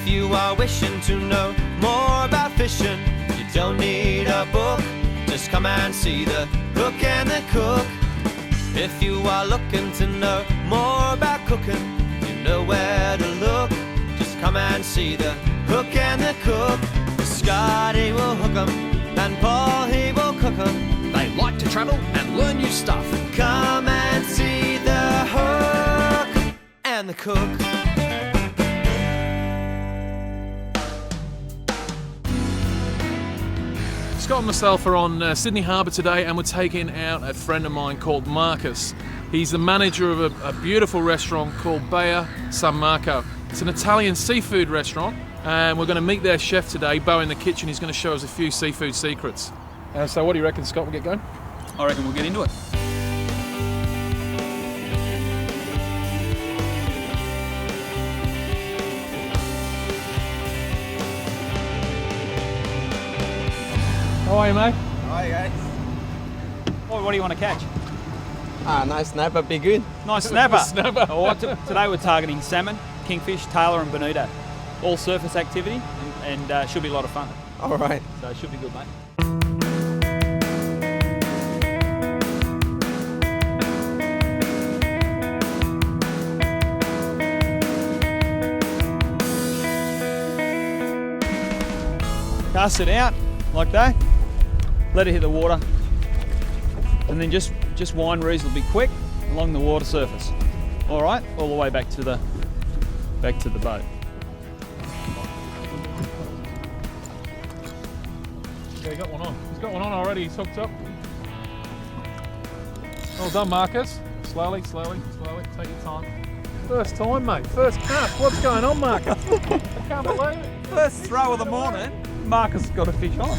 If you are wishing to know more about fishing, you don't need a book, just come and see the Hook and the Cook. If you are looking to know more about cooking, you know where to look, just come and see the Hook and the Cook. Scotty will hook 'em, and Paul he will cook 'em. They like to travel and learn new stuff. Come and see the Hook and the Cook. Scott and myself are on Sydney Harbour today, and we're taking out a friend of mine called Marcus. He's the manager of a beautiful restaurant called Baia San Marco. It's an Italian seafood restaurant, and we're going to meet their chef today, Bo in the kitchen. He's going to show us a few seafood secrets. So what do you reckon, Scott? We'll get going? I reckon we'll get into it. How are you, mate? Hi guys. What do you want to catch? Nice snapper, be good. Nice snapper. Snapper. All right, today we're targeting salmon, kingfish, tailor and bonito. All surface activity and should be a lot of fun. All right. So it should be good, mate. Cast it out like that. Let it hit the water, and then just wind reasonably quick along the water surface. All right, all the way back to the boat. Yeah, he got one on. He's got one on already. He's hooked up. Well done, Marcus. Slowly, slowly, slowly. Take your time. First time, mate. First cast. What's going on, Marcus? I can't believe it. First throw of the morning, Marcus got a fish on.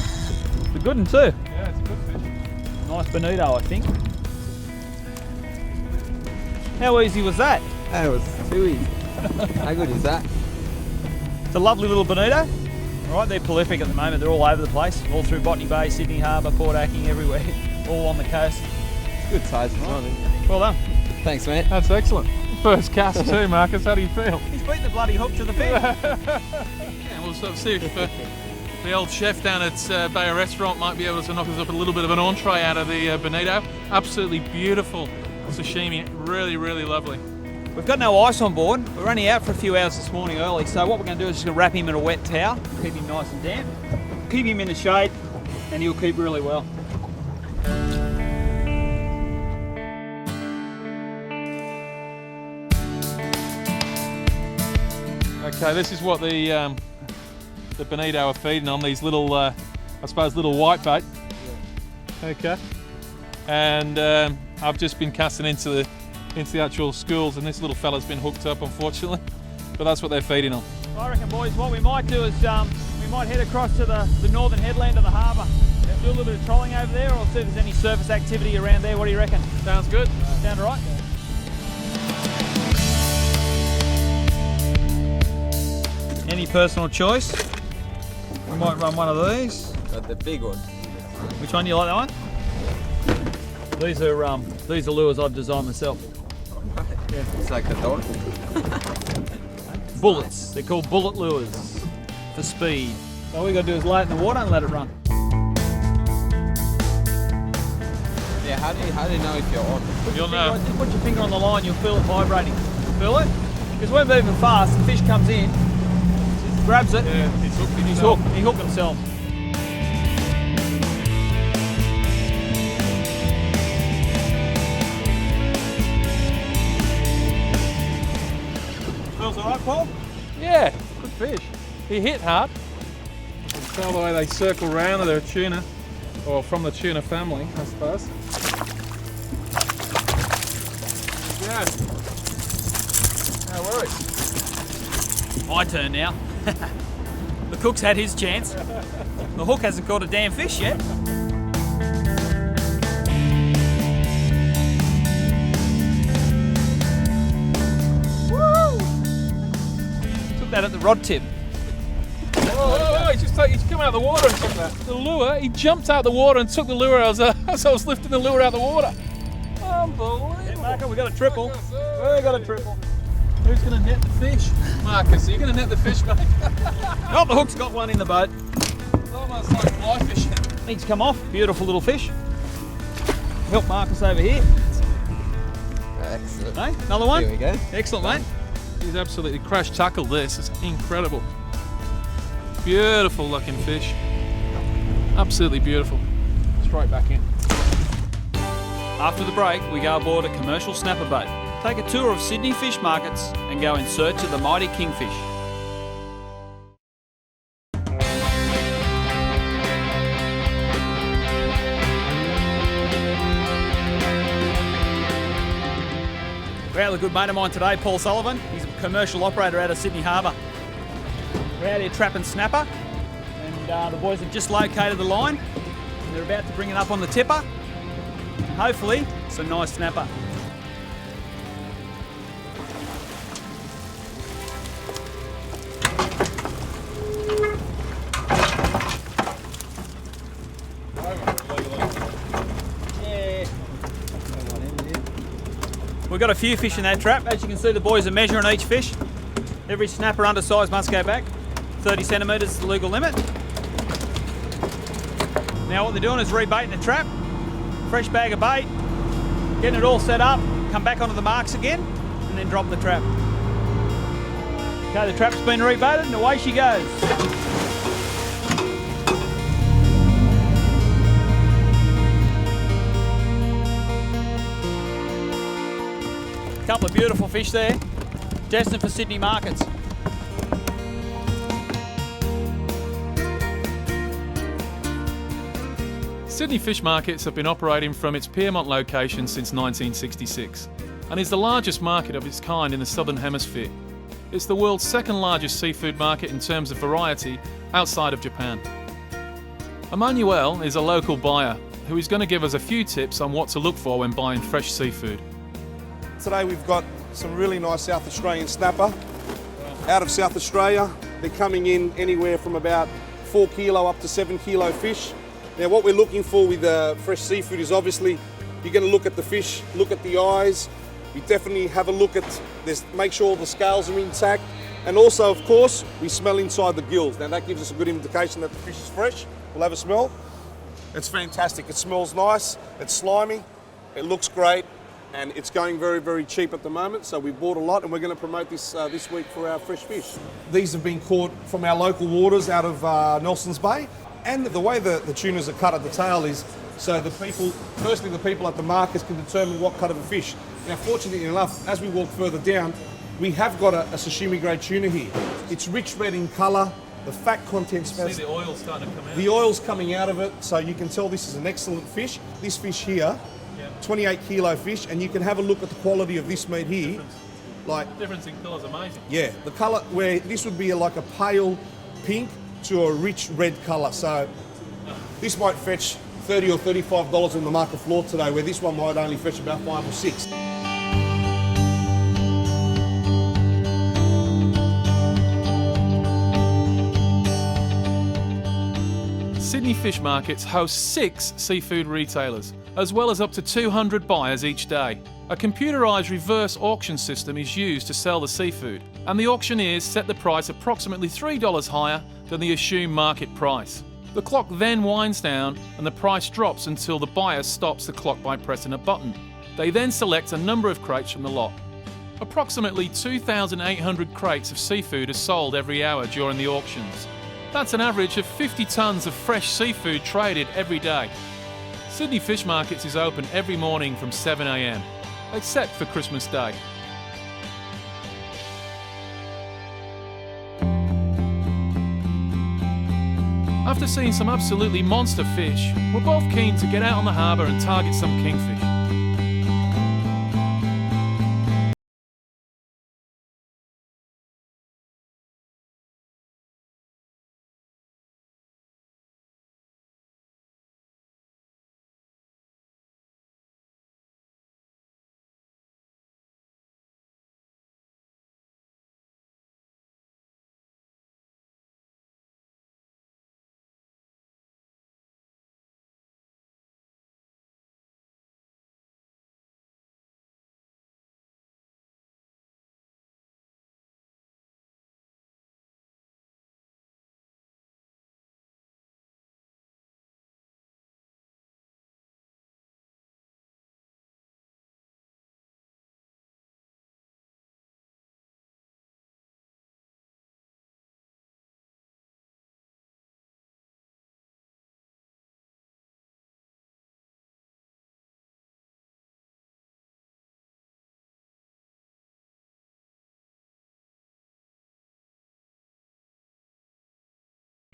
It's a good one too. Yeah, it's a good fish. Nice bonito, I think. How easy was that? That was too easy. How good is that? It's a lovely little bonito. All right, they're prolific at the moment. They're all over the place, all through Botany Bay, Sydney Harbour, Port Acking, everywhere, all on the coast. Good size as well. Well done. Thanks, mate. That's excellent. First cast too, Marcus. How do you feel? He's beaten the bloody hook to the fish. Yeah, we'll sort of see if the old chef down at Baia Restaurant might be able to knock us up a little bit of an entree out of the bonito. Absolutely beautiful sashimi. Really, really lovely. We've got no ice on board. We're only out for a few hours this morning early, so what we're going to do is just gonna wrap him in a wet towel, keep him nice and damp, keep him in the shade, and he'll keep really well. Okay, this is what the bonito are feeding on, these little, I suppose, little whitebait. Yeah. Okay. And I've just been casting into the actual schools, and this little fella's been hooked up, unfortunately. But that's what they're feeding on. I reckon, boys, what we might do is we might head across to the northern headland of the harbour. Do a little bit of trolling over there, or see if there's any surface activity around there. What do you reckon? Sounds good. Sound right? Any personal choice? We might run one of these. Got the big one. Which one do you like, that one? These are lures I've designed myself. Yeah. It's like a dog. Bullets. They're called bullet lures for speed. So all we got to do is lay it in the water and let it run. Yeah. How do you know if you're on? You'll know. Just put your finger on the line, you'll feel it vibrating. Feel it? Because we're moving fast, the fish comes in, grabs it, Yeah, he's hooked he's himself. hooked. He hooked himself. Feels all right, Paul? Yeah, good fish. He hit hard. You can tell the way they circle around. They're a tuna, or from the tuna family, I suppose. Yeah. No worries. My turn now. The cook's had his chance. The hook hasn't caught a damn fish yet. Woo! Took that at the rod tip. Oh, he's come out of the water and took that. The lure, he jumped out of the water and took the lure as I was lifting the lure out of the water. Unbelievable. Yeah, Marco, we got a triple. We got a triple. Who's going to net the fish? Marcus, are you going to net the fish, mate? Oh, the hook's got one in the boat. It's almost like fly fishing. Needs to come off. Beautiful little fish. Help Marcus over here. Excellent. Hey, another one? Here we go. Excellent, mate. He's absolutely crash tackled this. It's incredible. Beautiful looking fish. Absolutely beautiful. Straight back in. After the break, we go aboard a commercial snapper boat, take a tour of Sydney fish markets and go in search of the mighty Kingfish. We have a good mate of mine today, Paul Sullivan. He's a commercial operator out of Sydney Harbour. We're out here trapping snapper, and the boys have just located the line. And they're about to bring it up on the tipper. Hopefully, some nice snapper. Yeah. We've got a few fish in that trap. As you can see, the boys are measuring each fish. Every snapper undersized must go back. 30 centimetres is the legal limit. Now what they're doing is rebaiting the trap. Fresh bag of bait, getting it all set up, come back onto the marks again, and then drop the trap. Okay, the trap's been rebaited and away she goes. A couple of beautiful fish there, destined for Sydney markets. Sydney Fish Markets have been operating from its Piermont location since 1966 and is the largest market of its kind in the Southern Hemisphere. It's the world's second largest seafood market in terms of variety outside of Japan. Emmanuel is a local buyer who is going to give us a few tips on what to look for when buying fresh seafood. Today we've got some really nice South Australian snapper out of South Australia. They're coming in anywhere from about 4 kilo up to 7 kilo fish. Now what we're looking for with fresh seafood is obviously you're going to look at the fish, look at the eyes. We definitely have a look at this, make sure all the scales are intact, and also of course we smell inside the gills. Now that gives us a good indication that the fish is fresh. We'll have a smell. It's fantastic. It smells nice. It's slimy. It looks great, and it's going very, very cheap at the moment. So we bought a lot, and we're going to promote this this week for our fresh fish. These have been caught from our local waters out of Nelson's Bay. And the way the tunas are cut at the tail is so the people at the markets can determine what cut of a fish. Now, fortunately enough, as we walk further down, we have got a sashimi grade tuna here. It's rich red in colour. The fat content's See the oil starting to come out. the oil's coming out of it, so you can tell this is an excellent fish. This fish here, 28 kilo fish, and you can have a look at the quality of this meat here. Like, The difference in colour is amazing. yeah, the colour where this would be like a pale pink to a rich red colour. So this might fetch $30 or $35 on the market floor today, where this one might only fetch about 5 or 6. Sydney Fish Markets host 6 seafood retailers, as well as up to 200 buyers each day. A computerised reverse auction system is used to sell the seafood, and the auctioneers set the price approximately $3 higher than the assumed market price. The clock then winds down and the price drops until the buyer stops the clock by pressing a button. They then select a number of crates from the lot. Approximately 2,800 crates of seafood are sold every hour during the auctions. That's an average of 50 tonnes of fresh seafood traded every day. Sydney Fish Markets is open every morning from 7 a.m, except for Christmas Day. After seeing some absolutely monster fish, we're both keen to get out on the harbour and target some kingfish.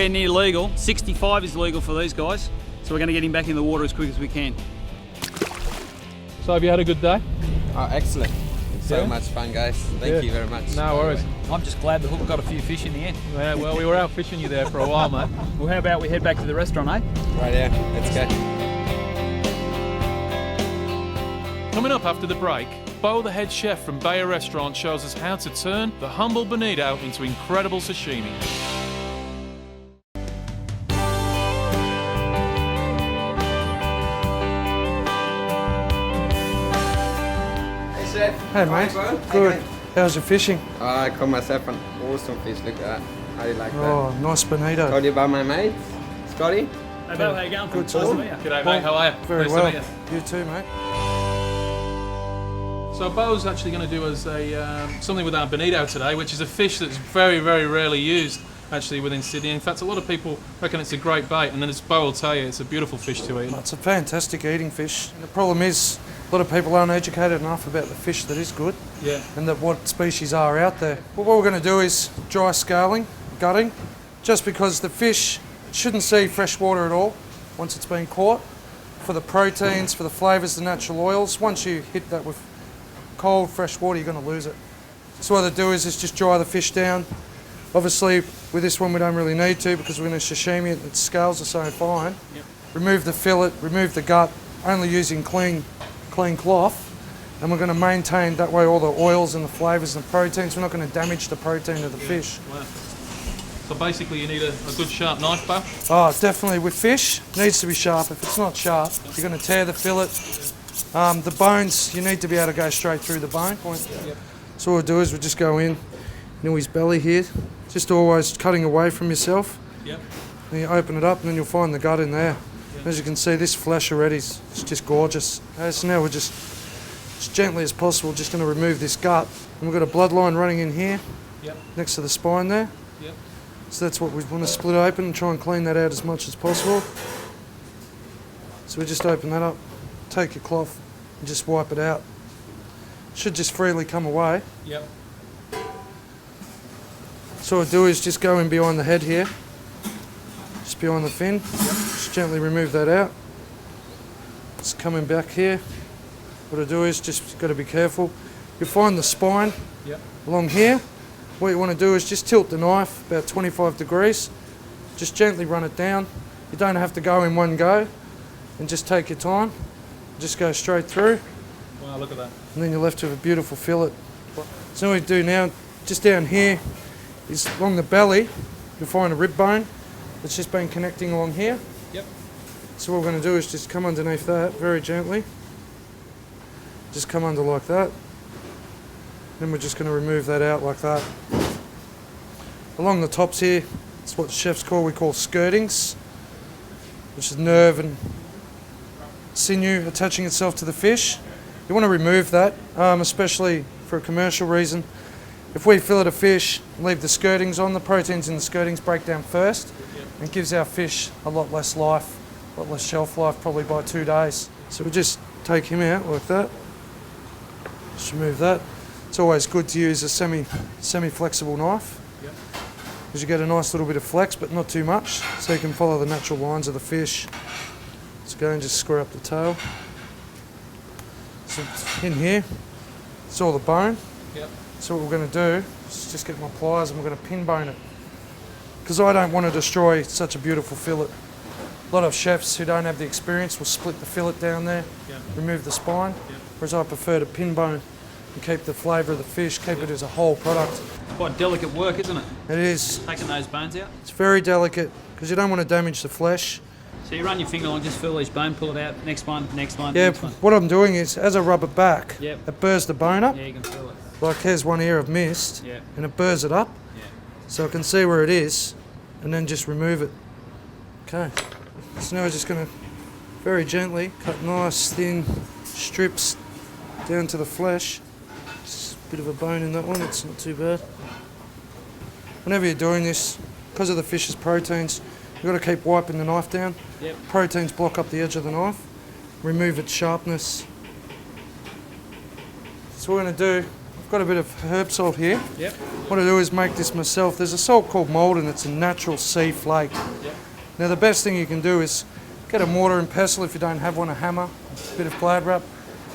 Near legal. 65 is legal for these guys. So we're going to get him back in the water as quick as we can. So have you had a good day? Oh, excellent. So Yeah? much fun, guys. Thank you very much. No worries. I'm just glad the hook got a few fish in the end. Yeah, well, we were out fishing you there for a while, mate. Well, how about we head back to the restaurant, eh? Right, yeah. Let's go. Coming up after the break, Bo, the head chef from Bayer Restaurant, shows us how to turn the humble Bonito into incredible sashimi. Hey, Chef. Hey mate, good. How's your fishing? I caught myself an awesome fish. Look at that. How do you like Oh, that? nice bonito. Told you about my mate, Scotty. Hey, Bo, how you going? Good Nice talk. to meet you. G'day, mate. How are you? Very Nice well. to meet you. You too, mate. So Bo's actually going to do us something with our bonito today, which is a fish that's very, very rarely used actually within Sydney. In fact, a lot of people reckon it's a great bait, and then as Bo will tell you, it's a beautiful fish to eat. It's a fantastic eating fish. And the problem is, a lot of people aren't educated enough about the fish that is good Yeah. and that what species are out there. But what we're going to do is dry scaling, gutting, just because the fish shouldn't see fresh water at all once it's been caught. For the proteins, for the flavours, the natural oils, once you hit that with cold, fresh water, you're going to lose it. So what I do is just dry the fish down. Obviously, with this one we don't really need to because we're going to sashimi it, the scales are so fine. Yep. Remove the fillet, remove the gut, only using clean cloth. And we're going to maintain that way all the oils and the flavours and the proteins. We're not going to damage the protein of the fish. Wow. So basically you need a good sharp knife, Bo. Oh, definitely. With fish, it needs to be sharp. If it's not sharp, you're going to tear the fillet. The bones, you need to be able to go straight through the bone. So what we'll do is we'll just go in, his belly here, just always cutting away from yourself. Yep. Then you open it up and then you'll find the gut in there. As you can see, this flesh already is just gorgeous. Okay, so now we're just, as gently as possible, just going to remove this gut. And we've got a bloodline running in here, Yep. next to the spine there. Yep. So that's what we want to split open and try and clean that out as much as possible. So we just open that up, take your cloth and just wipe it out. It should just freely come away. Yep. So what I do is just go in behind the head here, just behind the fin, just gently remove that out. Just coming back here. What I do is just got to be careful. You find the spine Yep. along here. What you want to do is just tilt the knife about 25 degrees. Just gently run it down. You don't have to go in one go, and just take your time. Just go straight through, Wow, look at that. and then you're left with a beautiful fillet. So what we do now, just down here, is along the belly, you'll find a rib bone that's just been connecting along here. Yep. So what we're going to do is just come underneath that very gently. Just come under like that. Then we're just going to remove that out like that. Along the tops here, it's what the chefs we call skirtings, which is nerve and sinew attaching itself to the fish. You want to remove that, especially for a commercial reason. If we fillet a fish, leave the skirtings on, the proteins in the skirtings break down first, and it gives our fish a lot less life, a lot less shelf life, probably by 2 days. So we just take him out like that. Just remove that. It's always good to use a semi-flexible knife, because you get a nice little bit of flex, but not too much, so you can follow the natural lines of the fish. Let's go and just square up the tail. So in here, it's all the bone. Yep. So what we're going to do is just get my pliers and we're going to pin bone it, because I don't want to destroy such a beautiful fillet. A lot of chefs who don't have the experience will split the fillet down there, remove the spine, whereas I prefer to pin bone and keep the flavour of the fish, keep it as a whole product. Quite delicate work, isn't it? It is. Taking those bones out. It's very delicate because you don't want to damage the flesh. So you run your finger along, just feel each bone, pull it out. Next one, next one, Yeah, next one. what I'm doing is, as I rub it back, Yep. it burrs the bone up. Yeah, you can feel it. Like here's one here I've missed, Yeah. and it burrs it up, Yeah. so I can see where it is, and then just remove it. Okay, so now we're just going to very gently cut nice thin strips down to the flesh. Just a bit of a bone in that one, it's not too bad. Whenever you're doing this, because of the fish's proteins, you've got to keep wiping the knife down. Yep. Proteins block up the edge of the knife, remove its sharpness. So what we're going to do, I've got a bit of herb salt here. Yep. What I do is make this myself. There's a salt called Malden. It's a natural sea flake. Yep. Now the best thing you can do is get a mortar and pestle if you don't have one, a hammer, a bit of glad wrap.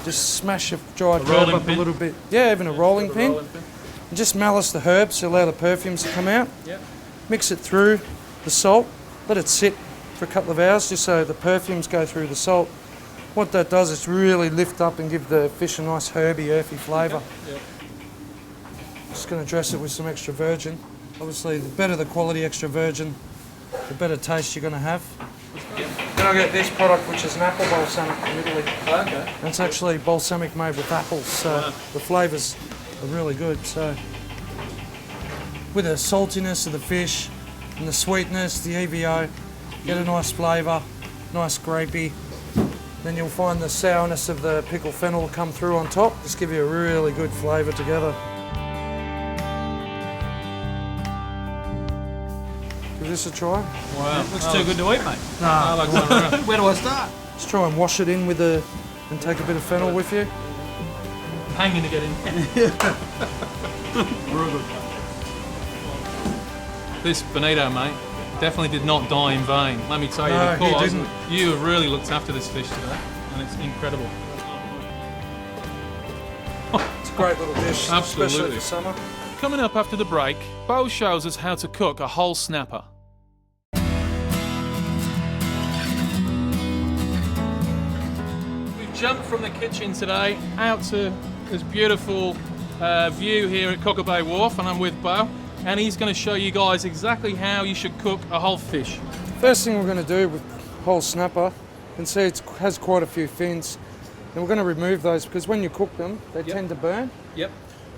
Just smash your dried herb up a little bit. Yeah, even a rolling pin. And just malice the herbs to allow the perfumes to come out. Yep. Mix it through the salt. Let it sit for a couple of hours just so the perfumes go through the salt. What that does is really lift up and give the fish a nice herby, earthy flavour. Yep. Just going to dress it with some extra virgin. Obviously, the better the quality extra virgin, the better taste you're going to have. Then I get this product, which is an apple balsamic from Italy. Okay. And it's actually balsamic made with apples, so the flavours are really good. So, with the saltiness of the fish and the sweetness, the EVO, get a nice flavour, nice grapey. Then you'll find the sourness of the pickle fennel come through on top. Just give you a really good flavour together. Give this a try. Wow. Looks too good to eat, mate. I like that. Where do I start? Just try and wash it in with the, and take a bit of fennel with you. Hanging to get in. This Bonito, mate, definitely did not die in vain. Let me tell you, No, he because didn't. you have really looked after this fish today, and it's incredible. It's a great little dish, Absolutely. especially for summer. Coming up after the break, Bo shows us how to cook a whole snapper. We've jumped from the kitchen today out to this beautiful view here at Cocker Bay Wharf, and I'm with Bo, and he's going to show you guys exactly how you should cook a whole fish. First thing we're going to do with whole snapper, you can see it has quite a few fins, and we're going to remove those because when you cook them, they tend to burn. Yep.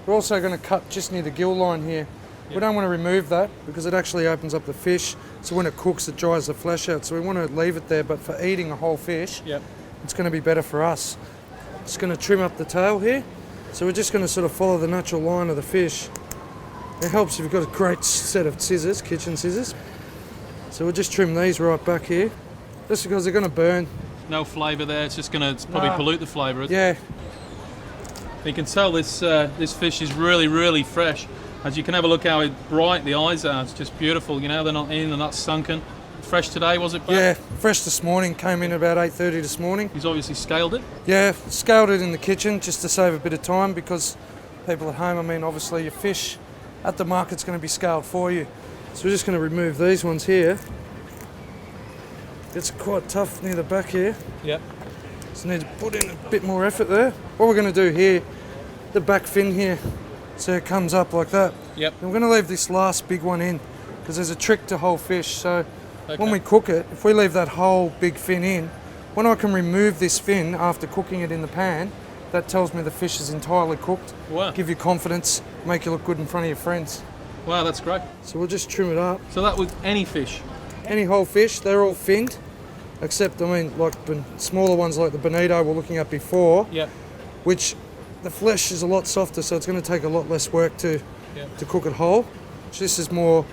We're also going to cut just near the gill line here. We don't want to remove that because it actually opens up the fish, so when it cooks it dries the flesh out, so we want to leave it there, but for eating a whole fish, Yep. it's going to be better for us. Just going to trim up the tail here, so we're just going to sort of follow the natural line of the fish. It helps if you've got a great set of scissors, kitchen scissors. So we'll just trim these right back here, just because they're going to burn. No flavour there, it's just going to probably pollute the flavour, isn't it? Yeah, You can tell this this fish is really, really fresh. As you can have a look how bright the eyes are. It's just beautiful. You know, they're not in, they're not sunken. Fresh today, was it, Bo? yeah, fresh this morning, came in about 8:30 this morning. He's obviously scaled it. Yeah, scaled it in the kitchen just to save a bit of time because people at home, I mean, obviously your fish at the market's going to be scaled for you. So we're just going to remove these ones here. It's quite tough near the back here. Yep. So need to put in a bit more effort there. What we're going to do here, the back fin here, so it comes up like that. Yep. And we're going to leave this last big one in because there's a trick to whole fish. So Okay. when we cook it, if we leave that whole big fin in, when I can remove this fin after cooking it in the pan, that tells me the fish is entirely cooked. Wow. Give you confidence, make you look good in front of your friends. Wow, that's great. So we'll just trim it up. So that was any fish. Any whole fish, they're all finned, except, I mean, like smaller ones like the Bonito we're looking at before, Yep. which the flesh is a lot softer, so it's going to take a lot less work to cook it whole. So this is more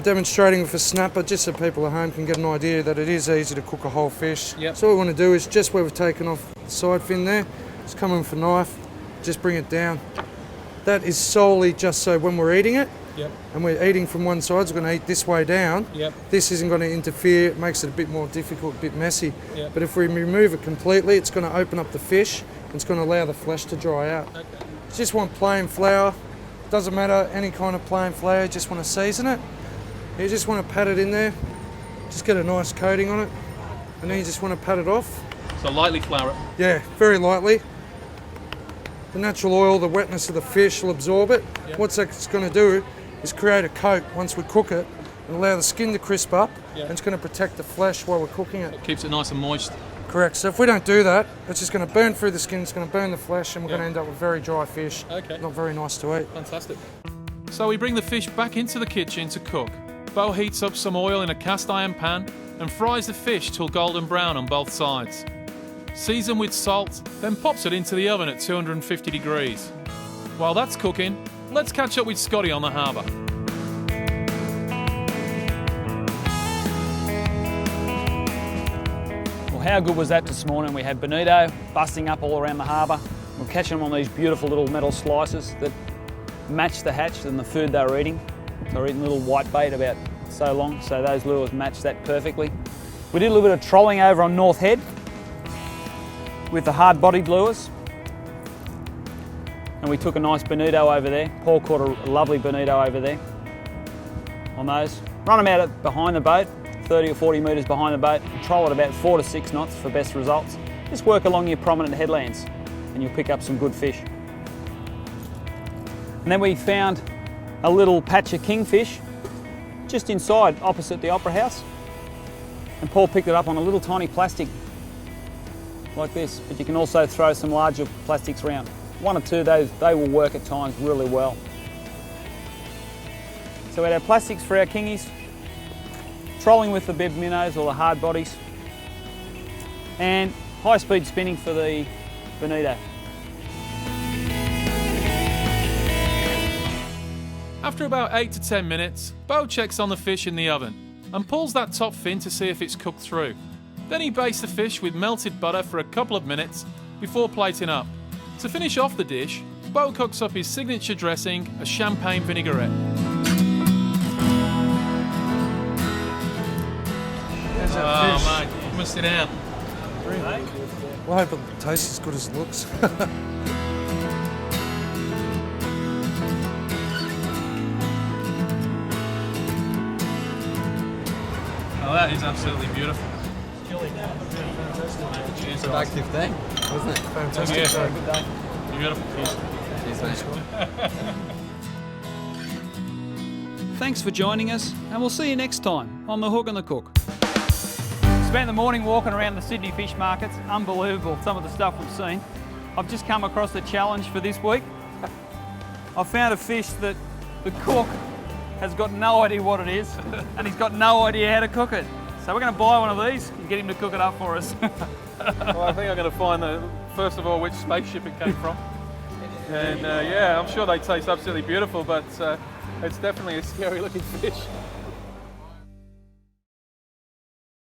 demonstrating with a snapper, just so people at home can get an idea that it is easy to cook a whole fish. Yep. So what we want to do is just where we've taken off the side fin there, just come in with a knife, just bring it down. That is solely just so when we're eating it, Yep. and we're eating from one side, so we're going to eat this way down. Yep. This isn't going to interfere, it makes it a bit more difficult, a bit messy. Yep. But if we remove it completely, it's going to open up the fish, and it's going to allow the flesh to dry out. Okay. It's just one plain flour, doesn't matter, any kind of plain flour, you just want to season it. You just want to pat it in there, just get a nice coating on it, and then you just want to pat it off. So lightly flour it. Yeah, very lightly. The natural oil, the wetness of the fish will absorb it. Yep. What that's going to do is create a coat once we cook it and allow the skin to crisp up, Yep. and it's going to protect the flesh while we're cooking it. Keeps it nice and moist. Correct. So if we don't do that, it's just going to burn through the skin, it's going to burn the flesh, and we're Yep. going to end up with very dry fish. Okay. Not very nice to eat. Fantastic. So we bring the fish back into the kitchen to cook. Bo heats up some oil in a cast iron pan and fries the fish till golden brown on both sides. Season with salt, then pops it into the oven at 250 degrees. While that's cooking, let's catch up with Scotty on the harbour. Well, how good was that this morning? We had Bonito busting up all around the harbour. We've catching them on these beautiful little metal slices that match the hatch and the food they were eating. They were eating little white bait about so long, so those lures matched that perfectly. We did a little bit of trolling over on North Head with the hard-bodied lures. And we took a nice bonito over there. Paul caught a lovely bonito over there on those. Run them out behind the boat, 30 or 40 metres behind the boat, and troll at about 4 to 6 knots for best results. Just work along your prominent headlands and you'll pick up some good fish. And then we found a little patch of kingfish just inside, opposite the Opera House. And Paul picked it up on a little tiny plastic like this, but you can also throw some larger plastics around. 1 or 2, they will work at times really well. So we had our plastics for our kingies, trolling with the bib minnows or the hard bodies, and high speed spinning for the bonito. After about 8 to 10 minutes, Bo checks on the fish in the oven and pulls that top fin to see if it's cooked through. Then he bastes the fish with melted butter for a couple of minutes before plating up. To finish off the dish, Bo cooks up his signature dressing, a champagne vinaigrette. How's that fish? Oh mate, you must sit down. Well, I hope it tastes as good as it looks. Oh, that is absolutely beautiful. It's an active thing, wasn't it? Fantastic. Yeah. Beautiful fish. Cheers, mate. Thanks for joining us, and we'll see you next time on The Hook and the Cook. Spent the morning walking around the Sydney fish markets. Unbelievable, some of the stuff we've seen. I've just come across a challenge for this week. I found a fish that the cook has got no idea what it is, and he's got no idea how to cook it. So we're going to buy one of these and get him to cook it up for us. Well, I think I'm going to find, first of all, which spaceship it came from. And yeah, I'm sure they taste absolutely beautiful, but it's definitely a scary looking fish.